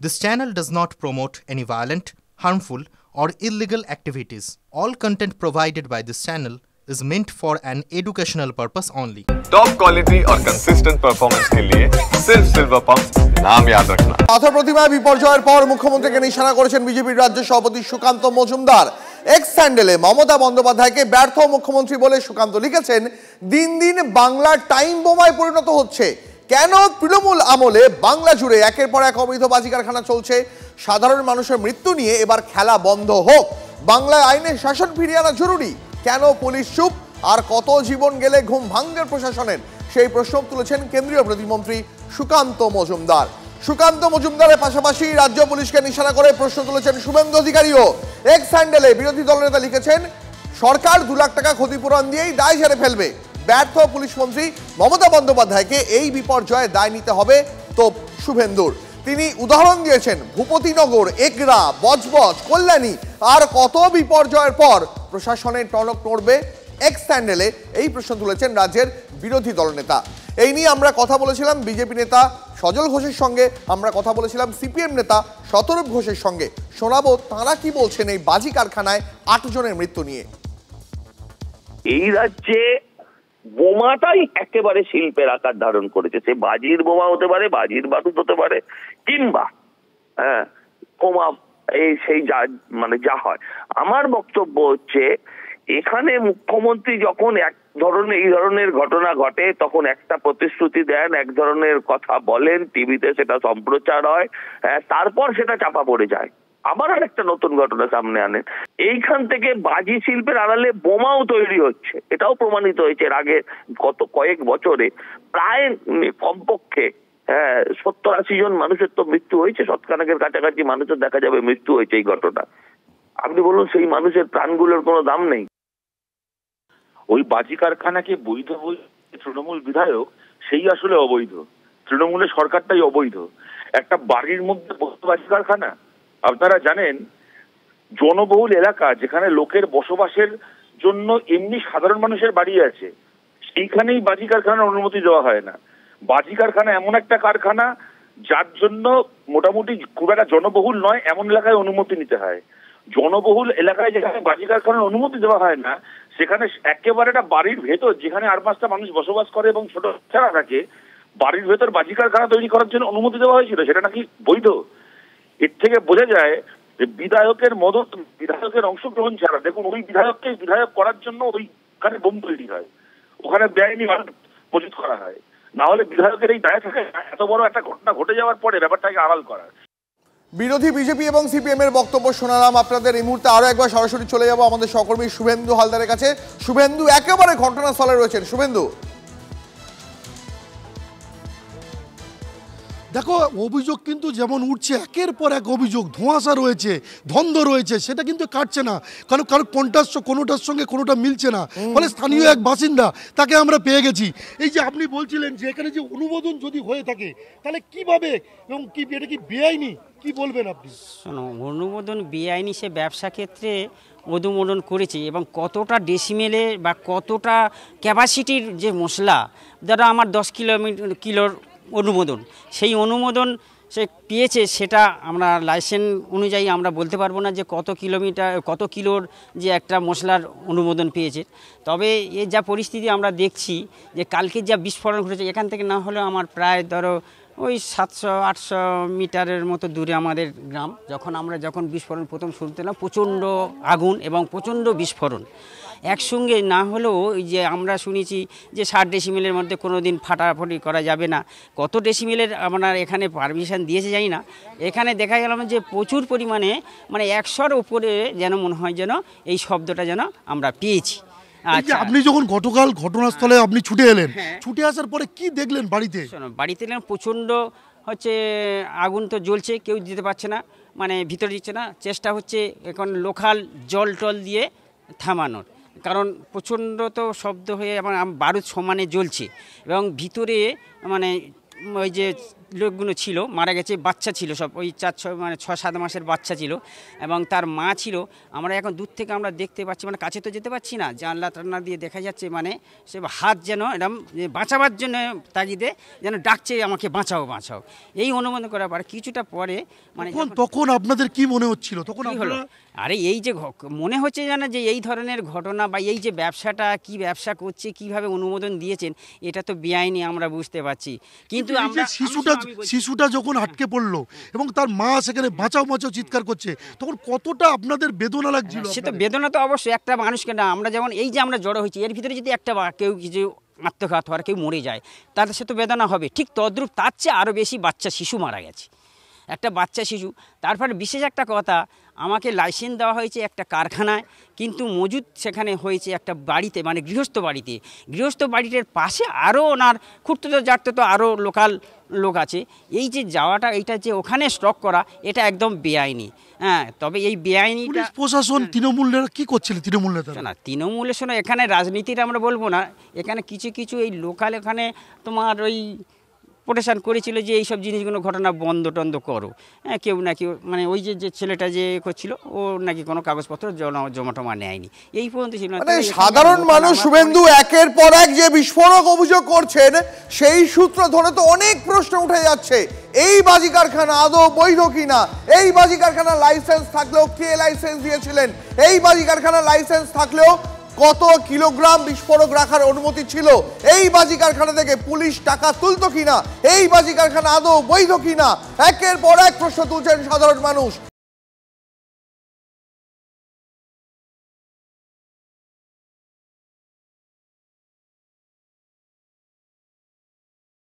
This channel does not promote any violent, harmful, or illegal activities. All content provided by this channel is meant for an educational purpose only. Top quality और consistent performance के लिए सिर्फ silver pump नाम याद रखना। পাথর প্রতিমায় বিপর্যয়ের পর মুখ্যমন্ত্রীকে নিশানা করেছেন বিজেপির রাজ্য সভাপতি সুকান্ত মজুমদার। এক্স স্যান্ডেলে মমতা বন্দ্যোপাধ্যায়কে ব্যর্থ মুখ্যমন্ত্রী বলে সুকান্ত লিখেছেন, দিন দিন বাংলা টাইম বোমায় পরিণত হচ্ছে। কেন তৃণমূল আমলে বাংলা জুড়ে একের পর এক অবৈধ বাজি কারখানা চলছে? সাধারণ মানুষের মৃত্যু নিয়ে এবার খেলা বন্ধ হোক, বাংলায় আইনের শাসন ফিরিয়ে আনা জরুরি। কেন পুলিশ চুপ? আর কত জীবন গেলে ঘুম ভাঙবে প্রশাসনের? সেই প্রশ্ন তুলেছেন কেন্দ্রীয় প্রতিমন্ত্রী সুকান্ত মজুমদার। সুকান্ত মজুমদারের পাশাপাশি রাজ্য পুলিশকে নিশানা করে প্রশ্ন তুলেছেন শুভেন্দু অধিকারীও। এক্স হ্যান্ডেলে বিরোধী দলনেতা লিখেছেন, সরকার 2 লাখ টাকা ক্ষতিপূরণ দিয়েই দায় ঝেড়ে ফেলবে। ব্যর্থ পুলিশ মন্ত্রী মমতা বন্দ্যোপাধ্যায়কে এই বিপর্যয়ে দায় নিতে হবে তো শুভেন্দুর। তিনি উদাহরণ দিয়েছেন ভূপতিনগর, এগরা, বজবজ, কল্যাণী, আর কত বিপর্যয়ের পর প্রশাসনের টনক নড়বে এক্স স্যান্ডেলে, এই প্রশ্ন তুলেছেন রাজ্যের বিরোধী দলনেতা। এই নিয়ে আমরা কথা বলেছিলাম বিজেপি নেতা সজল ঘোষের সঙ্গে, আমরা কথা বলেছিলাম সিপিএম নেতা শতরূপ ঘোষের সঙ্গে। শোনাবো তাঁরা কি বলছেন এই বাজি কারখানায় 8 জনের মৃত্যু নিয়ে। এই রাজ্যে বোমাটাই একেবারে শিল্পের আকার ধারণ করেছে। সে বাজির বোমা হতে পারে, বাজির বারুদ হতে পারে, কিংবা বোমা এই সেই যা হয়। আমার বক্তব্য হচ্ছে, এখানে মুখ্যমন্ত্রী যখন এই ধরনের ঘটনা ঘটে তখন একটা প্রতিশ্রুতি দেন, এক ধরনের কথা বলেন, টিভিতে সেটা সম্প্রচার হয়, তারপর সেটা চাপা পড়ে যায়। আবার আরেকটা নতুন ঘটনা সামনে আনেন। এইখান থেকে বাজি শিল্পের আড়ালে বোমাও তৈরি হচ্ছে, এটাও প্রমাণিত হয়েছে। এর আগে গত কয়েক বছরে প্রায় কমপক্ষে 70-80 জন মানুষের তো মৃত্যু হয়েছে, শতখানেকের কাছাকাছি মানুষের দেখা যাবে মৃত্যু হয়েছে এই ঘটনা। আপনি বলুন, সেই মানুষের প্রাণগুলোর কোনো দাম নেই? ওই বাজি কারখানাকে বৈধ বলে তৃণমূল বিধায়ক, সেই আসলে অবৈধ। তৃণমূলের সরকারটাই অবৈধ। একটা বাড়ির মধ্যে বাজি কারখানা, আপনারা জানেন জনবহুল এলাকা যেখানে লোকের বসবাসের জন্য এমনি সাধারণ মানুষের বাড়ি আছে, সেইখানেই বাজি কারখানার অনুমতি দেওয়া হয় না। বাজি কারখানা এমন একটা কারখানা যার জন্য মোটামুটি খুব একটা জনবহুল নয় এমন এলাকায় অনুমতি নিতে হয়। জনবহুল এলাকায় যেখানে বাজি কারখানার অনুমতি দেওয়া হয় না, সেখানে একেবারে একটা বাড়ির ভেতর যেখানে 8-5টা মানুষ বসবাস করে এবং ছোট ছাড়া থাকে, বাড়ির ভেতর বাজি কারখানা তৈরি করার জন্য অনুমতি দেওয়া হয়েছিল, সেটা নাকি বৈধ। এর থেকে বোঝা যায় যে বিধায়কের মদত, বিধায়কের অংশগ্রহণ ছাড়া, দেখুন ওই বিধায়ককে বিধায়ক করার জন্য ওইখানে বোম তৈরি হয়, ওখানে বেআইনি মজুত করা হয়। না হলে বিধায়কের এই দায় থাকে এত বড় একটা ঘটনা ঘটে যাওয়ার পরে ব্যাপারটাকে আড়াল করার। বিরোধী বিজেপি এবং সিপিএম এর বক্তব্য শোনালাম আপনাদের। এই মুহূর্তে আরো একবার সরাসরি চলে যাব আমাদের সহকর্মী শুভেন্দু হালদারের কাছে। শুভেন্দু একেবারে ঘটনাস্থলে রয়েছেন। শুভেন্দু, দেখো অভিযোগ কিন্তু যেমন উঠছে, একের পর এক অভিযোগ, ধোঁয়াশা রয়েছে, ধন্দ রয়েছে, সেটা কিন্তু কাটছে না। কারণ কোনোটার সঙ্গে কোনোটা মিলছে না। ফলে স্থানীয় এক বাসিন্দা, তাকে আমরা পেয়ে গেছি। এই যে আপনি বলছিলেন যে এখানে যে অনুমোদন যদি হয়ে থাকে তাহলে কিভাবে, এবং কি এটা কি বেআইনি, কি বলবেন আপনি? শোনো, অনুমোদন বেআইনি সে ব্যবসা ক্ষেত্রে অনুমোদন করেছে, এবং কতটা ডেসিমেলে বা কতটা ক্যাপাসিটির যে মশলা, ধরো আমার 10 কিলোর অনুমোদন, সেই অনুমোদন সে পেয়েছে, সেটা আমরা লাইসেন্স অনুযায়ী আমরা বলতে পারবো না যে কত কিলোর যে একটা মশলার অনুমোদন পেয়েছে। তবে এর যা পরিস্থিতি আমরা দেখছি, যে কালকে যা বিস্ফোরণ ঘটেছে, এখান থেকে না হলেও আমার প্রায় ধরো ওই 700-800 মিটারের মতো দূরে আমাদের গ্রাম। যখন বিস্ফোরণ প্রথম শুনতে পেলাম, প্রচণ্ড আগুন এবং প্রচণ্ড বিস্ফোরণ একসঙ্গে, না হলেও ওই যে আমরা শুনেছি যে 60 ডেসিমেলের মধ্যে কোনো দিন ফাটাফাটি করা যাবে না। কত ডেসিমেলের আমরা এখানে পারমিশন দিয়েছে জানি না। এখানে দেখা গেলাম যে প্রচুর পরিমাণে, মানে 100-র উপরে যেন মনে হয় যেন এই শব্দটা যেন আমরা পেয়েছি। আচ্ছা, আপনি যখন গতকাল ঘটনাস্থলে আপনি ছুটে এলেন, ছুটে আসার পরে কি দেখলেন বাড়িতে? বাড়িতে এলেন, প্রচণ্ড আগুন তো জ্বলছে, কেউ দিতে পারছে না, মানে ভিতরে দিচ্ছে না। চেষ্টা হচ্ছে এখন লোকাল জল টল দিয়ে থামানোর, কারণ প্রচণ্ড তো শব্দ হয়ে এবং বারুদ সমানে জ্বলছে, এবং ভিতরে মানে ওই যে লোকগুলো ছিল মারা গেছে, বাচ্চা ছিল সব, ওই 6-7 মাসের বাচ্চা ছিল এবং তার মা ছিল। আমরা এখন দূর থেকে আমরা দেখতে পাচ্ছি, মানে কাছে তো যেতে পারছি না, জানলা টান্না দিয়ে দেখা যাচ্ছে, মানে সে হাত যেন এরকম বাঁচাবার জন্য তাগিদে যেন ডাকছে আমাকে বাঁচাও বাঁচাও। এই অনুমান করার পরে কিছুটা পরে মানে তখন আপনাদের কি মনে হচ্ছিল? তখন হলো আরে এই যে মনে হচ্ছে যেন যে এই ধরনের ঘটনা বা এই যে ব্যবসাটা কি ব্যবসা করছে, কিভাবে অনুমোদন দিয়েছেন, এটা তো বেআইনি আমরা বুঝতে পারছি। কিন্তু শিশুটা যখন আটকে পড়লো এবং তার মা সেখানে বাঁচাও বাঁচাও চিৎকার করছে, তখন কতটা আপনাদের বেদনা লাগছিল? সে তো বেদনা তো অবশ্যই, একটা মানুষকে না, আমরা যেমন এই যে আমরা জড়ো হয়েছি, এর ভিতরে যদি একটা কেউ কিছু আত্মঘাত হওয়ার কেউ মরে যায়, তাহলে সে তো বেদনা হবে। ঠিক তদ্রূপ তার চেয়ে আরও বেশি বাচ্চা শিশু মারা গেছে, একটা বাচ্চা শিশু। তারপরে বিশেষ একটা কথা, আমাকে লাইসেন্স দেওয়া হয়েছে একটা কারখানায়, কিন্তু মজুদ সেখানে হয়েছে একটা বাড়িতে, মানে গৃহস্থ বাড়িতে। গৃহস্থ বাড়িটার পাশে আরও ওনার খুঁড়তো জাটতো তো আরও লোকাল লোক আছে। এই যে যাওয়াটা, এইটা যে ওখানে স্টক করা, এটা একদম বেআইনি। হ্যাঁ, তবে এই বেআইনি প্রশাসন তৃণমূলের কি করছিল? তৃণমূল নেতারা না, তৃণমূলের শোনো, এখানে রাজনীতির আমরা বলবো না, এখানে কিছু কিছু এই লোকাল এখানে তোমার ওই প্রোটেকশন করেছিল যে এইসব জিনিসগুলো ঘটনা বন্ধ টন্ধ করো। হ্যাঁ, কেউ না কেউ, মানে ওই যে ছেলেটা যে করছিল, ও নাকি কোনো কাগজপত্র জমা নেয়নি, এই পর্যন্ত ছিল। মানে সাধারণ মানুষ শুভেন্দু একের পর এক যে বিস্ফোরক অভিযোগ করছেন, সেই সূত্র ধরে তো অনেক প্রশ্ন উঠে যাচ্ছে। এই বাজি কারখানা আদৌ বৈধ কিনা? এই বাজি কারখানার লাইসেন্স থাকলেও কে লাইসেন্স দিয়েছিলেন? এই বাজি কারখানার লাইসেন্স থাকলেও কত কিলোগ্রাম বিস্ফোরক রাখার অনুমতি ছিল? এই বাজি কারখানা থেকে পুলিশ টাকা তুলতো কিনা? এই বাজি কারখানা আদৌ বৈধ কিনা? একের পর এক প্রশ্ন তুলছেন সাধারণ মানুষ।